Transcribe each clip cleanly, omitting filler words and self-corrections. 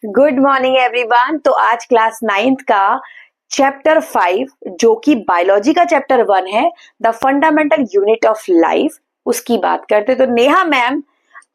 Good morning everyone. तो आज class 9th का चैप्टर 5 जो कि बायोलॉजी का चैप्टर 1 है, the fundamental unit of life, उसकी बात करते। तो नेहा मैम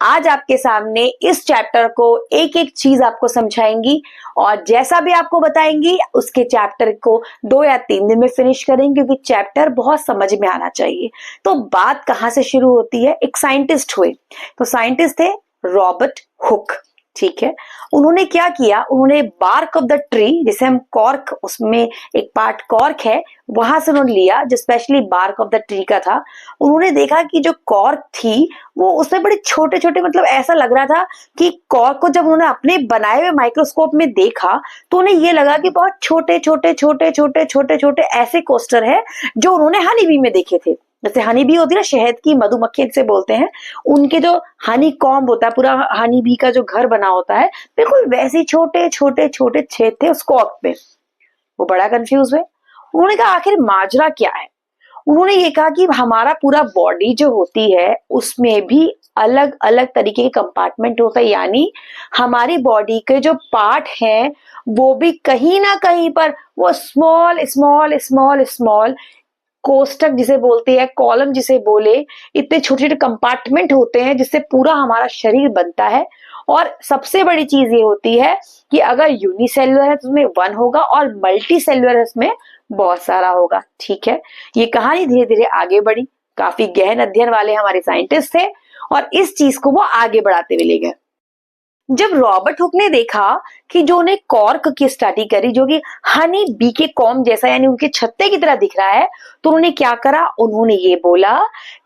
आज आपके सामने इस चैप्टर को एक एक चीज आपको समझाएंगी और जैसा भी आपको बताएंगी उसके चैप्टर को 2 या 3 दिन में फिनिश करेंगे, क्योंकि चैप्टर बहुत समझ में आना चाहिए। तो बात कहां से शुरू होती है? एक साइंटिस्ट हुए, तो साइंटिस्ट थे रॉबर्ट हुक। ठीक है, उन्होंने क्या किया, उन्होंने बार्क ऑफ द ट्री, जिसे हम कॉर्क, उसमें एक पार्ट कॉर्क है, वहां से उन्होंने लिया जो specially bark of the tree का था। उन्होंने देखा कि जो कॉर्क थी वो उसमें बड़े छोटे छोटे, मतलब ऐसा लग रहा था कि कॉर्क को जब उन्होंने अपने बनाए हुए माइक्रोस्कोप में देखा तो उन्हें ये लगा कि बहुत छोटे छोटे छोटे छोटे छोटे छोटे ऐसे कोस्टर है जो उन्होंने हनी बी में देखे थे। जैसे हनी बी होती है ना, शहद की मधुमक्खी जिसे बोलते हैं, उनके जो हनी कॉम्ब होता है, पूरा हनी बी का जो घर बना होता है, बिल्कुल वैसे छोटे छोटे छोटे छेद थे उस कॉर्क पे। वो बड़ा कंफ्यूज हुए। उन्होंने कहा आखिर माजरा क्या है। उन्होंने ये कहा कि हमारा पूरा बॉडी जो होती है उसमें भी अलग अलग तरीके के कंपार्टमेंट होता है, यानी हमारी बॉडी के जो पार्ट हैं वो भी कहीं ना कहीं पर वो स्मॉल स्मॉल स्मॉल स्मॉल कोष्टक जिसे बोलते हैं, कॉलम जिसे बोले, इतने छोटे छोटे कंपार्टमेंट होते हैं जिससे पूरा हमारा शरीर बनता है। और सबसे बड़ी चीज ये होती है कि अगर यूनिसेल्युलर है तो उसमें 1 होगा और मल्टी सेल्युलर है उसमें बहुत सारा होगा। ठीक है, ये कहानी धीरे धीरे आगे बढ़ी। काफी गहन अध्ययन वाले हमारे साइंटिस्ट थे और इस चीज को वो आगे बढ़ाते हुए ले गए। जब रॉबर्ट हुक ने देखा कि जो उन्हें कॉर्क की स्टडी करी, जो कि हनी बी के कॉम जैसा यानी उनके छत्ते की तरह दिख रहा है, तो उन्होंने क्या करा, उन्होंने ये बोला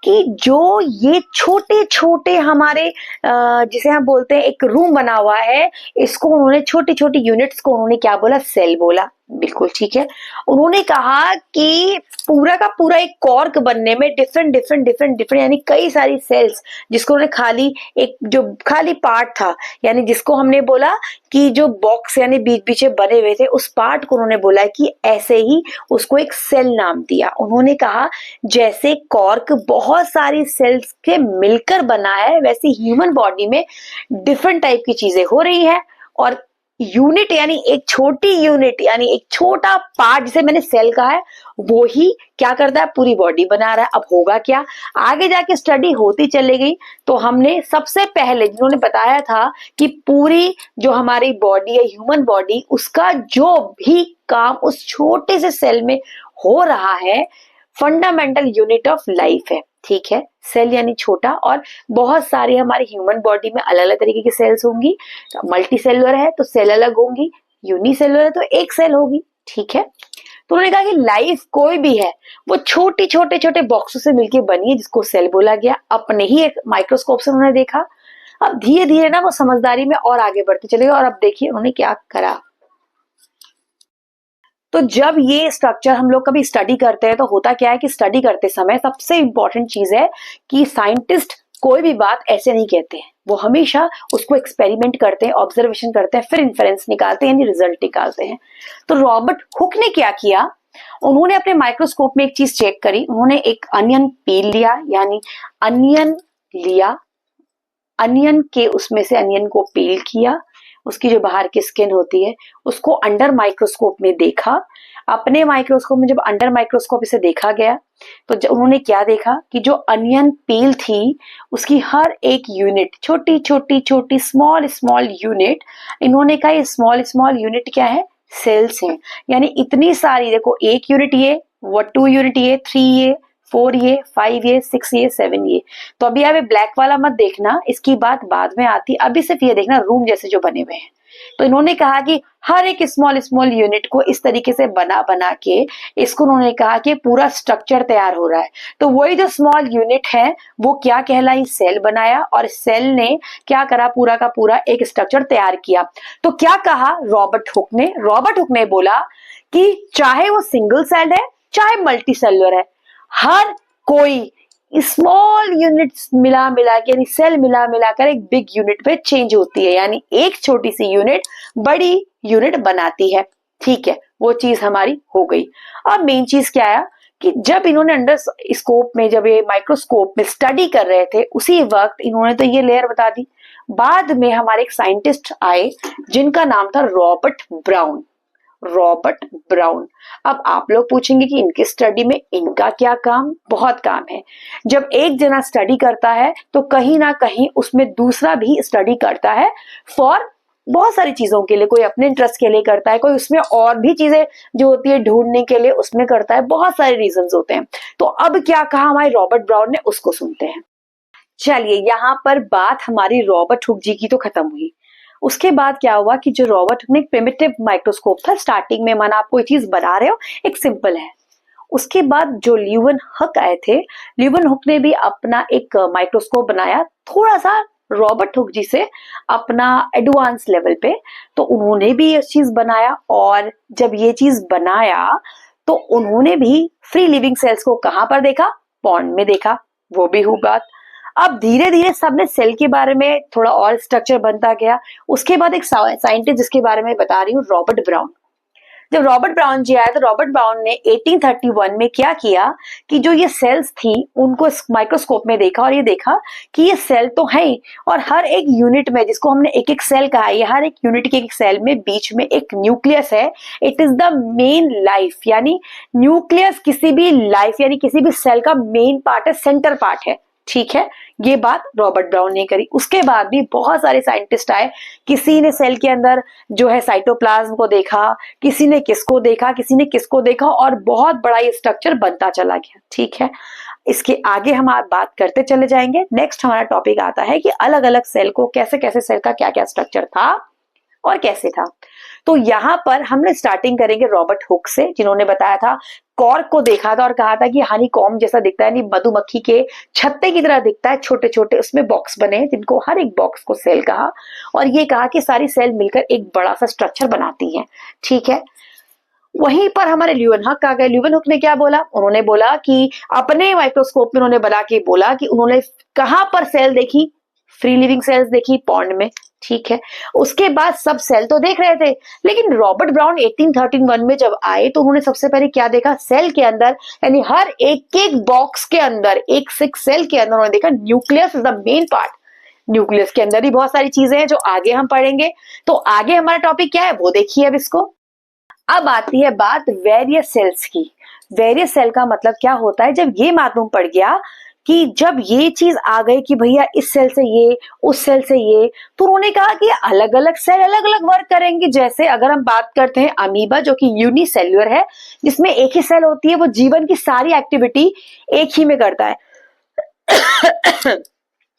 कि जो ये छोटे छोटे हमारे जिसे हम बोलते हैं एक रूम बना हुआ है, इसको उन्होंने छोटी छोटी यूनिट्स को उन्होंने क्या बोला, सेल बोला। बिल्कुल ठीक है। उन्होंने कहा कि पूरा का पूरा एक कॉर्क बनने में डिफरेंट डिफरेंट डिफरेंट डिफरेंट यानी कई सारी सेल्स, जिसको उन्होंने खाली एक जो खाली पार्ट था, यानी जिसको हमने बोला कि जो बॉक्स यानी बीच बीच में बने हुए थे, उस पार्ट को उन्होंने बोला कि ऐसे ही उसको एक सेल नाम दिया। उन्होंने कहा जैसे कॉर्क बहुत सारी सेल्स के मिलकर बना है, वैसे ह्यूमन बॉडी में डिफरेंट टाइप की चीजें हो रही है और यूनिट यानी एक छोटी यूनिट यानी एक छोटा पार्ट जिसे मैंने सेल कहा है, वो ही क्या करता है, पूरी बॉडी बना रहा है। अब होगा क्या, आगे जाके स्टडी होती चली गई। तो हमने सबसे पहले जिन्होंने बताया था कि पूरी जो हमारी बॉडी है, ह्यूमन बॉडी, उसका जो भी काम उस छोटे से सेल में हो रहा है, फंडामेंटल यूनिट ऑफ लाइफ है। ठीक है, सेल यानी छोटा, और बहुत सारी हमारी ह्यूमन बॉडी में अलग अलग तरीके की सेल्स होंगी। मल्टी सेलुलर है तो सेल अलग होंगी, यूनिसेलुलर है तो एक सेल होगी। ठीक है, तो उन्होंने कहा कि लाइफ कोई भी है वो छोटे छोटे छोटे बॉक्सों से मिलकर बनी है, जिसको सेल बोला गया। अपने ही एक माइक्रोस्कोप से उन्होंने देखा। अब धीरे धीरे ना वो समझदारी में और आगे बढ़ते चले गए और अब देखिए उन्होंने क्या करा। तो जब ये स्ट्रक्चर हम लोग कभी स्टडी करते हैं तो होता क्या है कि स्टडी करते समय सबसे इंपॉर्टेंट चीज है कि साइंटिस्ट कोई भी बात ऐसे नहीं कहते हैं, वो हमेशा उसको एक्सपेरिमेंट करते हैं, ऑब्जर्वेशन करते हैं, फिर इन्फेरेंस निकालते हैं यानी रिजल्ट निकालते हैं। तो रॉबर्ट हुक ने क्या किया, उन्होंने अपने माइक्रोस्कोप में एक चीज चेक करी। उन्होंने एक अनियन पील लिया, यानी अनियन लिया, अनियन के उसमें से अनियन को पील किया, उसकी जो बाहर की स्किन होती है उसको अंडर माइक्रोस्कोप में देखा। अपने माइक्रोस्कोप में जब अंडर माइक्रोस्कोप इसे देखा गया तो उन्होंने क्या देखा कि जो अनियन पील थी उसकी हर एक यूनिट, छोटी छोटी छोटी स्मॉल स्मॉल यूनिट, इन्होंने कहा ये स्मॉल स्मॉल यूनिट क्या है, सेल्स हैं। यानी इतनी सारी, देखो एक यूनिट ये, वो 2 यूनिट ये, 3 ये, 4 ये, 5 ये, 6 ये, 7 ये। तो अभी आप ब्लैक वाला मत देखना, इसकी बात बाद में आती, अभी सिर्फ ये देखना रूम जैसे जो बने हुए हैं। तो इन्होंने कहा कि हर एक स्मॉल स्मॉल यूनिट को इस तरीके से बना बना के इसको उन्होंने कहा कि पूरा स्ट्रक्चर तैयार हो रहा है। तो वही जो स्मॉल यूनिट है वो क्या कहलाई, सेल बनाया, और सेल ने क्या करा, पूरा का पूरा एक स्ट्रक्चर तैयार किया। तो क्या कहा रॉबर्ट हुक ने बोला कि चाहे वो सिंगल सेल है चाहे मल्टी सेलुलर है, हर कोई स्मॉल यूनिट्स मिला मिला के यानी सेल मिला मिलाकर एक बिग यूनिट पे चेंज होती है, यानी एक छोटी सी यूनिट बड़ी यूनिट बनाती है। ठीक है, वो चीज हमारी हो गई। अब मेन चीज क्या है कि जब इन्होंने अंडर स्कोप में, जब ये माइक्रोस्कोप में स्टडी कर रहे थे, उसी वक्त इन्होंने तो ये लेयर बता दी, बाद में हमारे एक साइंटिस्ट आए जिनका नाम था रॉबर्ट ब्राउन। Robert brown. अब आप लोग पूछेंगे कि इनकी स्टडी में इनका क्या काम? बहुत काम है। जब एक जना स्टडी करता है तो कहीं ना कहीं उसमें दूसरा भी स्टडी करता है फॉर बहुत सारी चीजों के लिए। कोई अपने इंटरेस्ट के लिए करता है, कोई उसमें और भी चीजें जो होती है ढूंढने के लिए उसमें करता है। बहुत सारे रीजंस होते हैं। तो अब क्या कहा हमारे रॉबर्ट ब्राउन ने, उसको सुनते हैं। चलिए, यहाँ पर बात हमारी रॉबर्ट हुक जी की तो खत्म हुई। उसके बाद क्या हुआ कि जो रॉबर्ट हुक ने एक प्रिमिटिव माइक्रोस्कोप था, स्टार्टिंग में माना आप कोई चीज बना रहे हो, एक सिंपल है। उसके बाद जो ल्यूवेनहुक आए थे, ल्यूवेनहुक ने भी अपना एक माइक्रोस्कोप बनाया, थोड़ा सा रॉबर्ट हुक जी से अपना एडवांस लेवल पे। तो उन्होंने भी ये चीज बनाया, और जब ये चीज बनाया तो उन्होंने भी फ्री लिविंग सेल्स को कहां पर देखा? पॉन्ड में देखा। वो भी हुई बात। अब धीरे धीरे सबने सेल के बारे में थोड़ा और स्ट्रक्चर बनता गया। उसके बाद एक साइंटिस्ट जिसके बारे में बता रही हूँ, रॉबर्ट ब्राउन। जब रॉबर्ट ब्राउन जी आए तो रॉबर्ट ब्राउन ने 1831 में क्या किया कि जो ये सेल्स थी उनको माइक्रोस्कोप में देखा, और ये देखा कि ये सेल तो है ही, और हर एक यूनिट में, जिसको हमने एक एक सेल कहा, ये हर एक यूनिट के एक सेल में बीच में एक न्यूक्लियस है। It is the main life, यानी न्यूक्लियस किसी भी लाइफ यानी किसी भी सेल का मेन पार्ट है, सेंटर पार्ट है। ठीक है, ये बात रॉबर्ट ब्राउन ने करी। उसके बाद भी बहुत सारे साइंटिस्ट आए। किसी ने सेल के अंदर जो है साइटोप्लाज्म को देखा, किसी ने किसको देखा, किसी ने किसको देखा, और बहुत बड़ा ये स्ट्रक्चर बनता चला गया। ठीक है, इसके आगे हम आप बात करते चले जाएंगे। नेक्स्ट हमारा टॉपिक आता है कि अलग अलग सेल को कैसे कैसे सेल का क्या क्या स्ट्रक्चर था और कैसे था। तो यहाँ पर हमने स्टार्टिंग करेंगे रॉबर्ट हुक से, जिन्होंने बताया था, कॉर्क को देखा था और कहा था कि हनी कॉम्ब जैसा दिखता है, मधुमक्खी के छत्ते की तरह दिखता है, छोटे छोटे उसमें बॉक्स बने हैं, जिनको हर एक बॉक्स को सेल कहा, और ये कहा कि सारी सेल मिलकर एक बड़ा सा स्ट्रक्चर बनाती हैं। ठीक है, वहीं पर हमारे ल्यूवेनहुक आ गए। ल्यूवेनहुक ने क्या बोला? उन्होंने बोला कि अपने माइक्रोस्कोप में उन्होंने बना के बोला कि उन्होंने कहां पर सेल देखी? फ्री लिविंग सेल्स देखी, पॉन्ड में। ठीक है, उसके बाद सब सेल तो देख रहे थे, लेकिन रॉबर्ट ब्राउन 1831 में जब आए तो उन्होंने सबसे पहले क्या देखा? सेल के अंदर, यानी हर एक एक बॉक्स के अंदर, एक सेल के अंदर उन्होंने देखा nucleus is the main part. Nucleus के अंदर ही बहुत सारी चीजें हैं जो आगे हम पढ़ेंगे। तो आगे हमारा टॉपिक क्या है वो देखिए अब इसको। अब आती है बात वेरियस सेल्स की। वेरियस सेल का मतलब क्या होता है? जब ये मालूम पड़ गया कि जब ये चीज आ गई कि भैया इस सेल से ये, उस सेल से ये, तो उन्होंने कहा कि अलग अलग सेल अलग अलग वर्क करेंगे। जैसे अगर हम बात करते हैं अमीबा, जो कि यूनिसेल्युलर है, जिसमें एक ही सेल होती है, वो जीवन की सारी एक्टिविटी एक ही में करता है।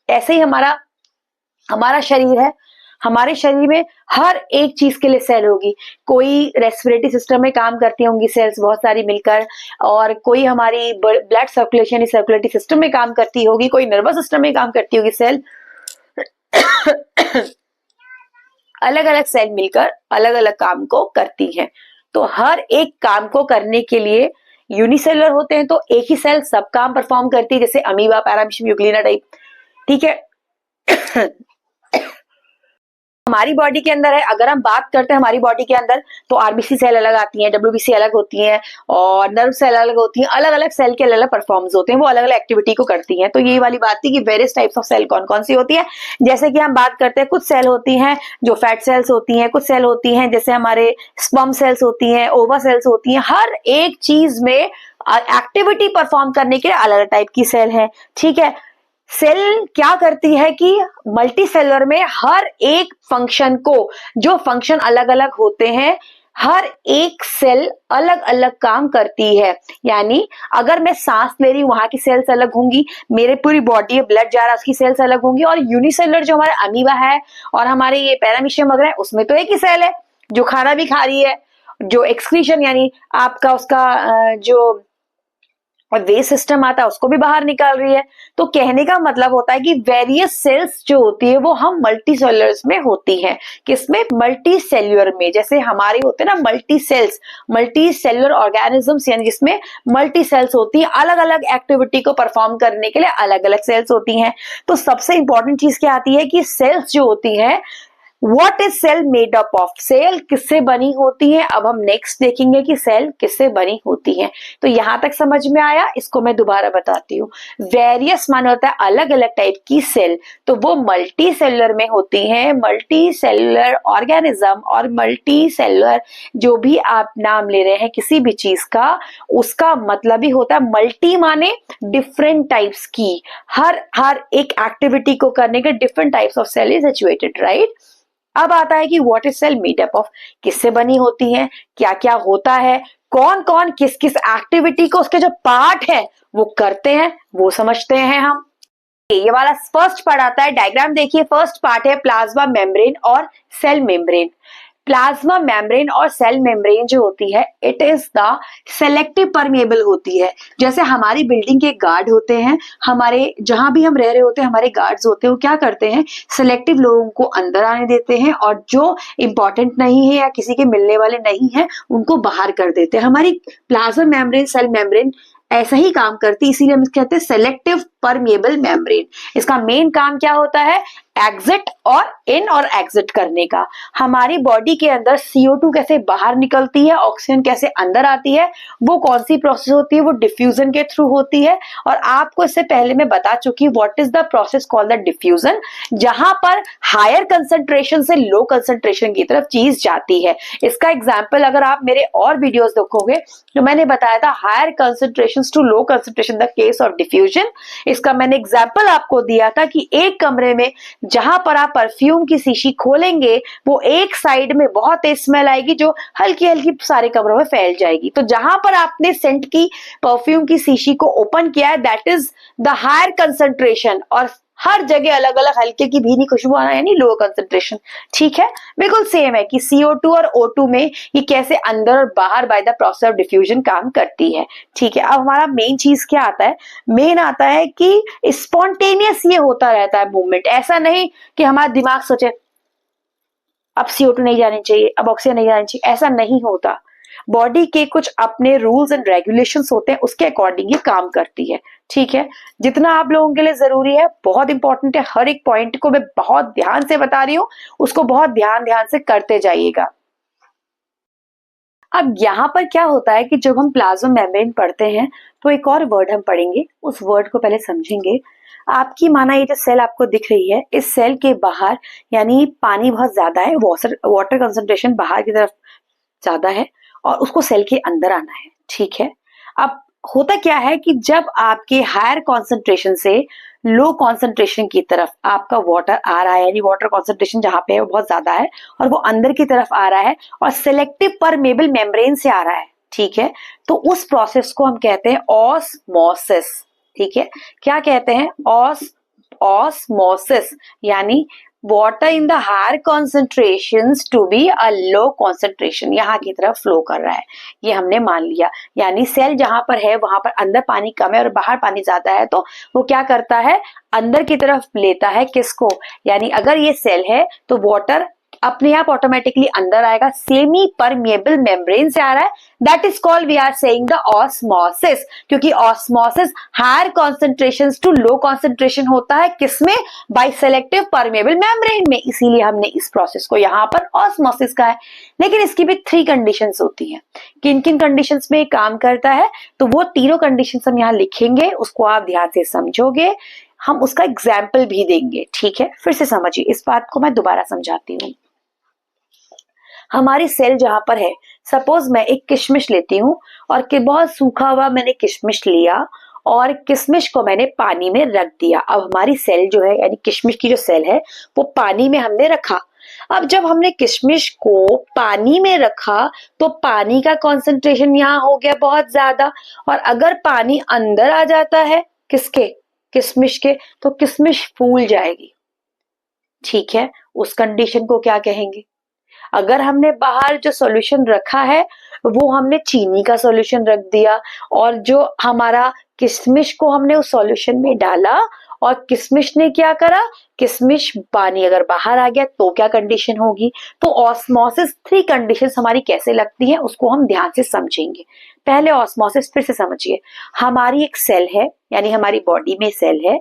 ऐसे ही हमारा शरीर है। हमारे शरीर में हर एक चीज के लिए सेल होगी। कोई रेस्पिरेटरी सिस्टम में काम करती होंगी सेल्स बहुत सारी मिलकर, और कोई हमारी ब्लड सर्कुलेशन सर्कुलेटरी सिस्टम में काम करती होगी, कोई नर्वस सिस्टम में काम करती होगी सेल। अलग अलग सेल मिलकर अलग अलग काम को करती हैं। तो हर एक काम को करने के लिए यूनिसेलुलर होते हैं, तो एक ही सेल सब काम परफॉर्म करती है, जैसे अमीबा, पैरामीशियम, यूग्लिना टाइप। ठीक है। हमारी बॉडी के अंदर है, अगर हम बात करते हैं हमारी बॉडी के अंदर, तो आरबीसी सेल अलग आती हैं, डब्ल्यूबीसी अलग होती हैं, और नर्व सेल अलग होती हैं। अलग अलग सेल के अलग अलग परफॉर्म्स होते हैं, वो अलग अलग एक्टिविटी को करती हैं। तो ये वाली बात थी कि वेरियस टाइप्स ऑफ सेल कौन कौन सी होती है। जैसे कि हम बात करते हैं, कुछ सेल होती हैं जो फैट सेल्स होती हैं, कुछ सेल होती हैं जैसे हमारे स्पर्म सेल्स होती हैं, ओवा सेल्स होती हैं। हर एक चीज में एक्टिविटी परफॉर्म करने के लिए अलग अलग टाइप की सेल है। ठीक है, सेल क्या करती है कि मल्टी सेलुलर में हर एक फंक्शन को, जो फंक्शन अलग अलग होते हैं, हर एक सेल अलग अलग काम करती है। यानी अगर मैं सांस ले रही हूं, वहां की सेल्स अलग होंगी, मेरे पूरी बॉडी में ब्लड जा रहा है, उसकी सेल्स अलग होंगी। और यूनिसेलुलर जो हमारा अमीबा है और हमारे ये पैरामीशियम वगैरह है, उसमें तो एक ही सेल है जो खाना भी खा रही है, जो एक्सक्रीशन यानी आपका उसका जो और वेस्ट सिस्टम आता है उसको भी बाहर निकाल रही है। तो कहने का मतलब होता है कि वेरियस सेल्स जो होती है वो हम मल्टी सेलुलर्स में होती हैं। किसमें? मल्टी सेल्युलर में। जैसे हमारे होते हैं ना multi cells, multi cellular organisms, यानी जिसमें मल्टी सेल्स होती हैं, अलग अलग एक्टिविटी को परफॉर्म करने के लिए अलग अलग सेल्स होती हैं। तो सबसे इंपॉर्टेंट चीज क्या आती है कि सेल्स जो होती हैं what is cell made up of, cell किससे बनी होती है। अब हम नेक्स्ट देखेंगे कि सेल किससे बनी होती है। तो यहां तक समझ में आया, इसको मैं दोबारा बताती हूँ। वेरियस माना होता है अलग अलग टाइप की सेल, तो वो मल्टी सेलुलर में होती हैं। मल्टी सेलुलर ऑर्गेनिज्म और मल्टी सेलुलर जो भी आप नाम ले रहे हैं किसी भी चीज का, उसका मतलब ही होता है मल्टी माने डिफरेंट टाइप्स की, हर एक एक्टिविटी को करने के different types of cell is situated, right. अब आता है कि what is cell made up of, किससे बनी होती है, क्या क्या होता है, कौन कौन किस किस एक्टिविटी को उसके जो पार्ट है वो करते हैं, वो समझते हैं हम। ये वाला फर्स्ट पार्ट आता है, डायग्राम देखिए। फर्स्ट पार्ट है प्लाज्मा मेम्ब्रेन और सेल मेम्ब्रेन। प्लाज्मा मेम्ब्रेन और सेल मेम्ब्रेन जो होती है, it is the selective permeable होती है। जैसे हमारी बिल्डिंग के गार्ड होते हैं, हमारे जहां भी हम रह रहे होते हैं हमारे गार्ड्स होते हैं, वो क्या करते हैं, सेलेक्टिव लोगों को अंदर आने देते हैं और जो इंपॉर्टेंट नहीं है या किसी के मिलने वाले नहीं है उनको बाहर कर देते हैं। हमारी प्लाज्मा मेम्ब्रेन, सेल मेम्ब्रेन ऐसा ही काम करती है, इसीलिए हम कहते हैं सेलेक्टिव परमेबल मेम्ब्रेन। इसका मेन काम क्या होता है, एग्जिट और इन और एग्जिट करने का। हमारी बॉडी के अंदर CO2 कैसे बाहर निकलती है, ऑक्सीजन कैसे अंदर आती है, वो कौन सी प्रोसेस होती है, वो डिफ्यूजन के थ्रू होती है। और आपको इससे पहले मैं बता चुकी हूँ what is the process called the diffusion, जहां पर हायर कंसंट्रेशन से लो कंसंट्रेशन की तरफ चीज जाती है। इसका एग्जाम्पल अगर आप मेरे और वीडियोस देखोगे तो मैंने बताया था higher concentration to low concentration the case of diffusion. इसका मैंने एग्जाम्पल आपको दिया था कि एक कमरे में जहां पर आप परफ्यूम की शीशी खोलेंगे वो एक साइड में बहुत तेज स्मेल आएगी जो हल्की हल्की सारे कमरों में फैल जाएगी। तो जहां पर आपने सेंट की परफ्यूम की शीशी को ओपन किया है that is the higher concentration, और हर जगह अलग अलग हल्के की भीनी खुशबू आना यानी लो कंसंट्रेशन। ठीक है, बिल्कुल सेम है कि CO2 और O2 में ये कैसे अंदर और बाहर by the process of diffusion काम करती है। ठीक है, अब हमारा मेन चीज क्या आता है, मेन आता है कि स्पॉन्टेनियस ये होता रहता है मूवमेंट। ऐसा नहीं कि हमारा दिमाग सोचे अब CO2 नहीं जानी चाहिए, अब ऑक्सीजन नहीं जानी चाहिए, ऐसा नहीं होता। बॉडी के कुछ अपने रूल्स एंड रेगुलेशंस होते हैं, उसके अकॉर्डिंग ये काम करती है। ठीक है, जितना आप लोगों के लिए जरूरी है, बहुत इंपॉर्टेंट है, हर एक पॉइंट को मैं बहुत ध्यान से बता रही हूं, उसको बहुत ध्यान से करते जाइएगा। अब यहाँ पर क्या होता है कि जब हम प्लाज्मा मेम्ब्रेन पढ़ते हैं तो एक और वर्ड हम पढ़ेंगे, उस वर्ड को पहले समझेंगे। आपकी माना ये जो सेल आपको दिख रही है, इस सेल के बाहर यानी पानी बहुत ज्यादा है, वाटर कंसंट्रेशन बाहर की तरफ ज्यादा है और उसको सेल के अंदर आना है। ठीक है, अब होता क्या है कि जब आपके हायर कॉन्सेंट्रेशन से लो कॉन्सेंट्रेशन की तरफ आपका वाटर आ रहा है, यानी वाटर कॉन्सेंट्रेशन जहां पे है वो बहुत ज्यादा है और वो अंदर की तरफ आ रहा है और सिलेक्टिव परमेबल मेम्ब्रेन से आ रहा है। ठीक है, तो उस प्रोसेस को हम कहते हैं ऑस्मोसिस। ठीक है, क्या कहते हैं, ऑस्मोसिस, यानी water in the higher concentrations to be a low concentration, यहाँ की तरफ फ्लो कर रहा है, ये हमने मान लिया। यानी सेल जहां पर है वहां पर अंदर पानी कम है और बाहर पानी ज्यादा है, तो वो क्या करता है, अंदर की तरफ लेता है किसको, यानी अगर ये सेल है तो वाटर अपने आप ऑटोमेटिकली अंदर आएगा, सेमी परमेबल मेम्ब्रेन से आ रहा है, that is called we are saying the osmosis. क्योंकि osmosis higher concentrations to low concentration होता है किसमें, बाय सेलेक्टिव परमेबल मेम्ब्रेन में, इसीलिए हमने इस प्रोसेस को यहाँ पर ऑस्मोसिस का है। लेकिन इसकी भी 3 कंडीशंस होती हैं, किन किन कंडीशंस में काम करता है, तो वो तीनों कंडीशंस हम यहाँ लिखेंगे, उसको आप ध्यान से समझोगे, हम उसका एग्जाम्पल भी देंगे। ठीक है, फिर से समझिए, इस बात को मैं दोबारा समझाती हूँ। हमारी सेल जहां पर है, सपोज मैं एक किशमिश लेती हूँ और कि बहुत सूखा हुआ मैंने किशमिश लिया और किशमिश को मैंने पानी में रख दिया। अब हमारी सेल जो है यानी किशमिश की जो सेल है वो पानी में हमने रखा। अब जब हमने किशमिश को पानी में रखा तो पानी का कॉन्सेंट्रेशन यहाँ हो गया बहुत ज्यादा, और अगर पानी अंदर आ जाता है किसके, किशमिश के, तो किशमिश फूल जाएगी। ठीक है, उस कंडीशन को क्या कहेंगे। अगर हमने बाहर जो सॉल्यूशन रखा है वो हमने चीनी का सॉल्यूशन रख दिया और जो हमारा किशमिश को हमने उस सॉल्यूशन में डाला और किशमिश ने क्या करा, किशमिश पानी अगर बाहर आ गया तो क्या कंडीशन होगी। तो ऑस्मोसिस 3 कंडीशंस हमारी कैसे लगती हैं उसको हम ध्यान से समझेंगे। पहले ऑस्मोसिस फिर से समझिए। हमारी एक सेल है, यानी हमारी बॉडी में सेल है।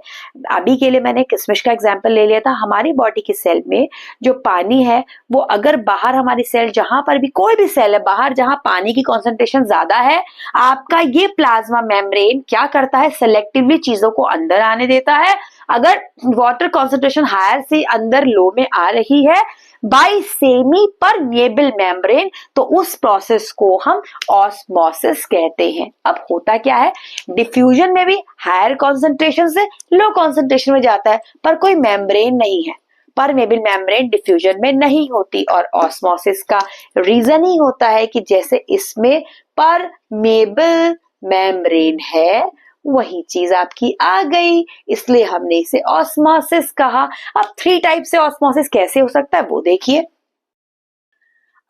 अभी के लिए मैंने किशमिश का एग्जांपल ले लिया था। हमारी बॉडी की सेल में जो पानी है वो अगर बाहर हमारी सेल, जहां पर भी कोई भी सेल है बाहर जहां पानी की कॉन्सेंट्रेशन ज्यादा है, आपका ये प्लाज्मा मेम्ब्रेन क्या करता है, सेलेक्टिवली चीजों को अंदर आने देता है। अगर वाटर कॉन्सेंट्रेशन हायर से अंदर लो में आ रही है बाय सेमी परमिएबल मेम्ब्रेन, तो उस प्रोसेस को हम ऑस्मोसिस कहते हैं। अब होता क्या है, डिफ्यूजन में भी हायर कॉन्सेंट्रेशन से लो कॉन्सेंट्रेशन में जाता है, पर कोई मेम्ब्रेन नहीं है, परमेबल मेम्ब्रेन डिफ्यूजन में नहीं होती। और ऑस्मोसिस का रीजन ही होता है कि जैसे इसमें परमेबल मेम्ब्रेन है वही चीज आपकी आ गई, इसलिए हमने इसे ऑस्मोसिस कहा। अब 3 टाइप से ऑस्मोसिस कैसे हो सकता है वो देखिए।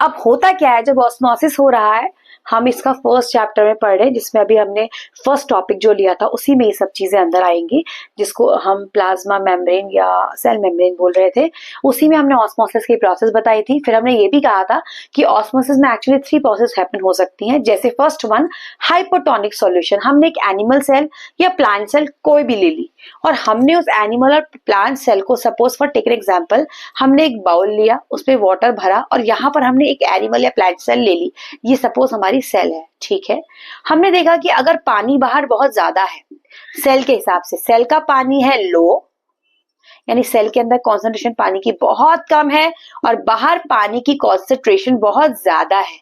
अब होता क्या है, जब ऑस्मोसिस हो रहा है, हम इसका फर्स्ट चैप्टर में पढ़ रहे हैं जिसमें अभी हमने फर्स्ट टॉपिक जो लिया था उसी में ये सब चीजें अंदर आएंगी, जिसको हम प्लाज्मा मेम्ब्रेन या सेल मेम्ब्रेन बोल रहे थे। उसी में हमने ऑस्मोसिस की प्रोसेस बताई थी। फिर हमने ये भी कहा था कि ऑस्मोसिस में एक्चुअली 3 प्रोसेस हैपन हो सकती हैं। जैसे फर्स्ट वन, हाइपोटोनिक सॉल्यूशन। हमने एक एनिमल सेल या प्लांट सेल कोई भी ले ली और हमने उस एनिमल और प्लांट सेल को, suppose for take an example, हमने एक बाउल लिया, उसमें वाटर भरा और यहाँ पर हमने एक एनिमल या प्लांट सेल ले ली। ये सपोज हमारी सेल है, ठीक है। हमने देखा कि अगर पानी बाहर बहुत ज्यादा है, सेल के हिसाब से सेल का पानी है लो, यानी सेल के अंदर कॉन्सेंट्रेशन पानी की बहुत कम है और बाहर पानी की कॉन्सेंट्रेशन बहुत ज्यादा है,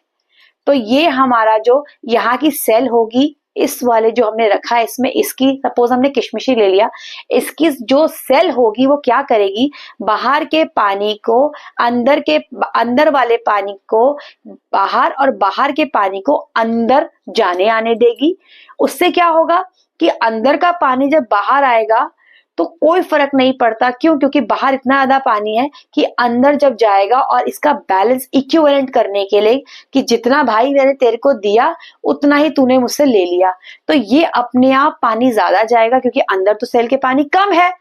तो ये हमारा जो यहाँ की सेल होगी, इस वाले जो हमने रखा है इसमें, इसकी सपोज हमने किशमिशी ले लिया, इसकी जो सेल होगी वो क्या करेगी, बाहर के पानी को अंदर वाले पानी को बाहर और बाहर के पानी को अंदर जाने आने देगी। उससे क्या होगा कि अंदर का पानी जब बाहर आएगा तो कोई फर्क नहीं पड़ता। क्यों? क्योंकि बाहर इतना ज्यादा पानी है कि अंदर जब जाएगा, और इसका बैलेंस इक्विवेलेंट करने के लिए कि जितना भाई मैंने तेरे को दिया उतना ही तूने मुझसे ले लिया, तो ये अपने आप पानी ज्यादा जाएगा क्योंकि अंदर तो सेल के पानी कम है,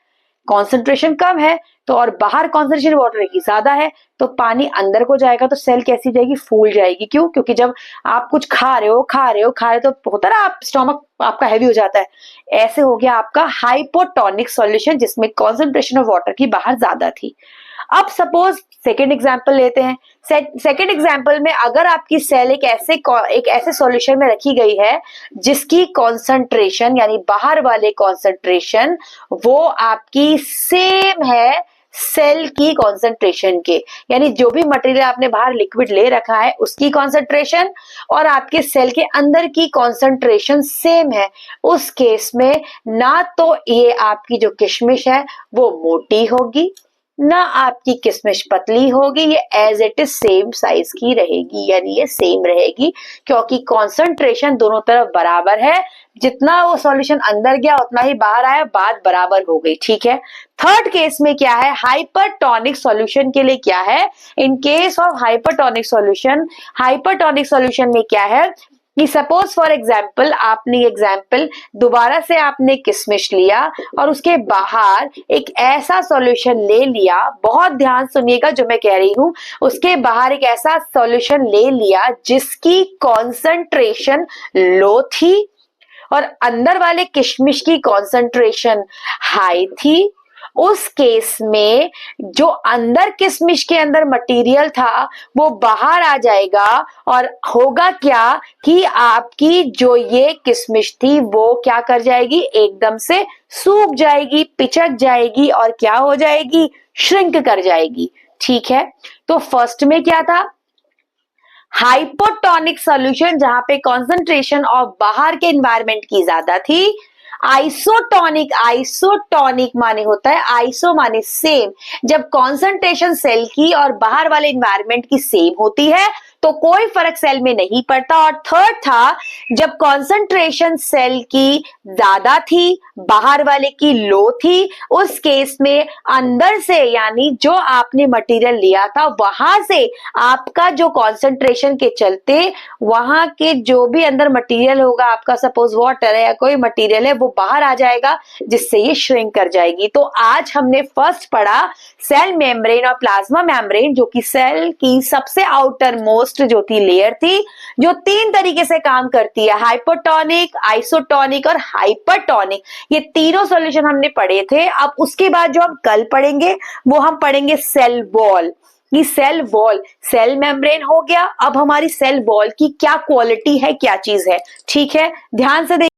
कॉन्सेंट्रेशन कम है, तो और बाहर कॉन्सेंट्रेशन वाटर की ज्यादा है, तो पानी अंदर को जाएगा तो सेल कैसी जाएगी, फूल जाएगी। क्यों? क्योंकि जब आप कुछ खा रहे हो तो होता ना, आप स्टोमक आपका हैवी हो जाता है। ऐसे हो गया आपका हाइपोटोनिक सॉल्यूशन जिसमें कॉन्सेंट्रेशन ऑफ वाटर की बाहर ज्यादा थी। अब सपोज सेकेंड एग्जाम्पल लेते हैं। सेकेंड एग्जाम्पल में अगर आपकी सेल एक ऐसे सॉल्यूशन में रखी गई है जिसकी कॉन्सेंट्रेशन, यानी बाहर वाले कॉन्सेंट्रेशन, वो आपकी सेम है सेल की कॉन्सेंट्रेशन के, यानी जो भी मटेरियल आपने बाहर लिक्विड ले रखा है उसकी कॉन्सेंट्रेशन और आपके सेल के अंदर की कॉन्सेंट्रेशन सेम है, उस केस में ना तो ये आपकी जो किशमिश है वो मोटी होगी, ना आपकी किशमिश पतली होगी, ये as it is same size की रहेगी, यानी ये सेम रहेगी क्योंकि कॉन्सेंट्रेशन दोनों तरफ बराबर है। जितना वो सॉल्यूशन अंदर गया उतना ही बाहर आया, बात बराबर हो गई, ठीक है। थर्ड केस में क्या है, हाइपरटोनिक सॉल्यूशन के लिए क्या है, in case of hypertonic solution में क्या है कि सपोज फॉर एग्जाम्पल आपने दोबारा से आपने किशमिश लिया और उसके बाहर एक ऐसा सॉल्यूशन ले लिया, बहुत ध्यान सुनिएगा जो मैं कह रही हूं, उसके बाहर एक ऐसा सॉल्यूशन ले लिया जिसकी कॉन्सेंट्रेशन लो थी और अंदर वाले किशमिश की कॉन्सेंट्रेशन हाई थी। उस केस में जो अंदर किशमिश के अंदर मटेरियल था वो बाहर आ जाएगा और होगा क्या कि आपकी जो ये किशमिश थी वो क्या कर जाएगी, एकदम से सूख जाएगी, पिचक जाएगी और क्या हो जाएगी, श्रिंक कर जाएगी, ठीक है। तो फर्स्ट में क्या था, हाइपोटोनिक सॉल्यूशन जहां पे कॉन्सेंट्रेशन ऑफ बाहर के एनवायरनमेंट की ज्यादा थी। आइसोटोनिक माने होता है, आइसो माने सेम, जब कॉन्सेंट्रेशन सेल की और बाहर वाले एनवायरनमेंट की सेम होती है तो कोई फर्क सेल में नहीं पड़ता। और थर्ड था, जब कॉन्सेंट्रेशन सेल की ज्यादा थी बाहर वाले की लो थी, उस केस में अंदर से, यानी जो आपने मटेरियल लिया था वहां से आपका जो कॉन्सेंट्रेशन के चलते वहां के जो भी अंदर मटेरियल होगा, आपका सपोज वाटर है या कोई मटेरियल है, वो बाहर आ जाएगा जिससे ये श्रिंक कर जाएगी। तो आज हमने फर्स्ट पढ़ा सेल मेम्ब्रेन और प्लाज्मा मेम्ब्रेन, जो कि सेल की सबसे आउटर मोस्ट मोस्ट जो थी लेयर थी, जो 3 तरीके से काम करती है, हाइपोटोनिक, आइसोटोनिक और हाइपरटोनिक। ये तीनों सॉल्यूशन हमने पढ़े थे। अब उसके बाद जो हम कल पढ़ेंगे वो हम पढ़ेंगे सेल वॉल। ये सेल वॉल, सेल मेम्ब्रेन हो गया, अब हमारी सेल वॉल की क्या क्वालिटी है, क्या चीज है, ठीक है, ध्यान से देख।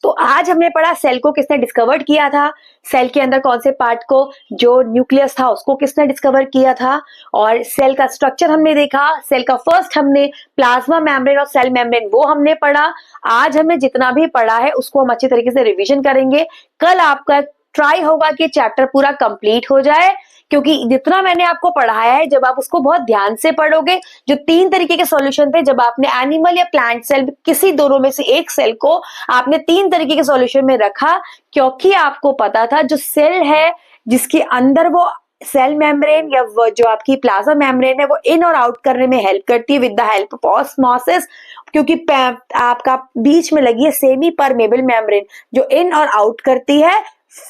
तो आज हमने पढ़ा सेल को किसने डिस्कवर किया था, सेल के अंदर कौन से पार्ट को, जो न्यूक्लियस था उसको किसने डिस्कवर किया था, और सेल का स्ट्रक्चर हमने देखा। सेल का फर्स्ट हमने प्लाज्मा मेम्ब्रेन और सेल मेम्ब्रेन वो हमने पढ़ा। आज हमने जितना भी पढ़ा है उसको हम अच्छी तरीके से रिवीजन करेंगे। कल आपका ट्राई होगा कि चैप्टर पूरा कंप्लीट हो जाए, क्योंकि जितना मैंने आपको पढ़ाया है जब आप उसको बहुत ध्यान से पढ़ोगे, जो 3 तरीके के सॉल्यूशन थे, जब आपने एनिमल या प्लांट सेल किसी दोनों में से एक सेल को आपने 3 तरीके के सॉल्यूशन में रखा, क्योंकि आपको पता था जो सेल है जिसके अंदर वो सेल मेम्ब्रेन या वो जो आपकी प्लाज्मा मेम्ब्रेन है वो इन और आउट करने में हेल्प करती है with the help of osmosis, क्योंकि आपका बीच में लगी है सेमी परमेबल मेम्ब्रेन जो इन और आउट करती है।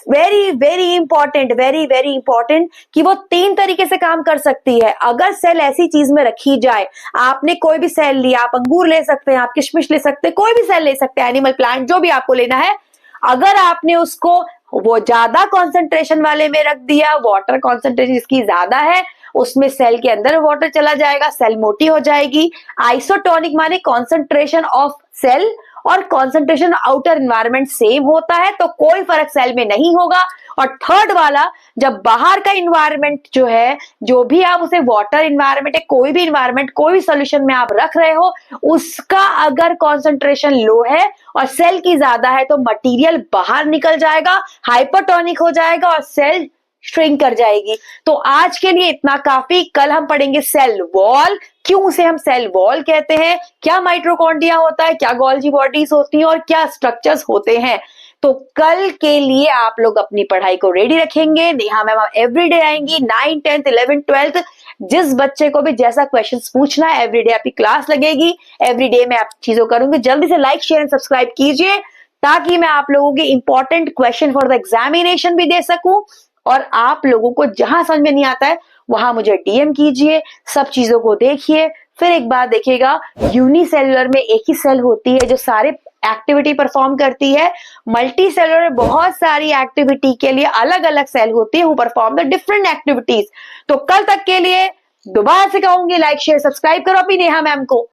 Very very important, very very important कि वो 3 तरीके से काम कर सकती है। अगर सेल ऐसी चीज में रखी जाए, आपने कोई भी सेल लिया, आप अंगूर ले सकते हैं, आप किशमिश ले सकते हैं, कोई भी सेल ले सकते हैं, एनिमल प्लांट जो भी आपको लेना है, अगर आपने उसको वो ज्यादा कॉन्सेंट्रेशन वाले में रख दिया, वाटर कॉन्सेंट्रेशन जिसकी ज्यादा है, उसमें सेल के अंदर वाटर चला जाएगा, सेल मोटी हो जाएगी। आइसोटोनिक माने कॉन्सेंट्रेशन ऑफ सेल और कॉन्सेंट्रेशन आउटर एनवायरनमेंट सेम होता है, तो कोई फर्क सेल में नहीं होगा। और थर्ड वाला, जब बाहर का इन्वायरमेंट जो है, जो भी आप उसे वाटर इन्वायरमेंट है, कोई भी इन्वायरमेंट, कोई भी सोल्यूशन में आप रख रहे हो, उसका अगर कॉन्सेंट्रेशन लो है और सेल की ज्यादा है तो मटेरियल बाहर निकल जाएगा, हाइपरटोनिक हो जाएगा और सेल श्रिंक कर जाएगी। तो आज के लिए इतना काफी। कल हम पढ़ेंगे सेल वॉल, क्यों उसे हम सेल वॉल कहते हैं, क्या माइटोकॉन्ड्रिया होता है, क्या गोल्जी बॉडीज होती हैं और क्या स्ट्रक्चर्स होते हैं। तो कल के लिए आप लोग अपनी पढ़ाई को रेडी रखेंगे। नेहा मैम एवरीडे आएंगी, 9, 10, 11, 12, जिस बच्चे को भी जैसा क्वेश्चंस पूछना है एवरीडे आपकी क्लास लगेगी। एवरीडे मैं आप चीजों करूंगी। जल्दी से लाइक शेयर एंड सब्सक्राइब कीजिए ताकि मैं आप लोगों के important question for the examination भी दे सकूं, और आप लोगों को जहां समझ में नहीं आता है वहां मुझे डीएम कीजिए, सब चीजों को देखिए। फिर एक बात देखिएगा, यूनिसेलुलर में एक ही सेल होती है जो सारे एक्टिविटी परफॉर्म करती है। मल्टी सेलुलर में बहुत सारी एक्टिविटी के लिए अलग अलग सेल होती है, वो परफॉर्म द डिफरेंट एक्टिविटीज। तो कल तक के लिए दोबारा से कहूंगी, लाइक शेयर सब्सक्राइब करो अपनी नेहा मैम को।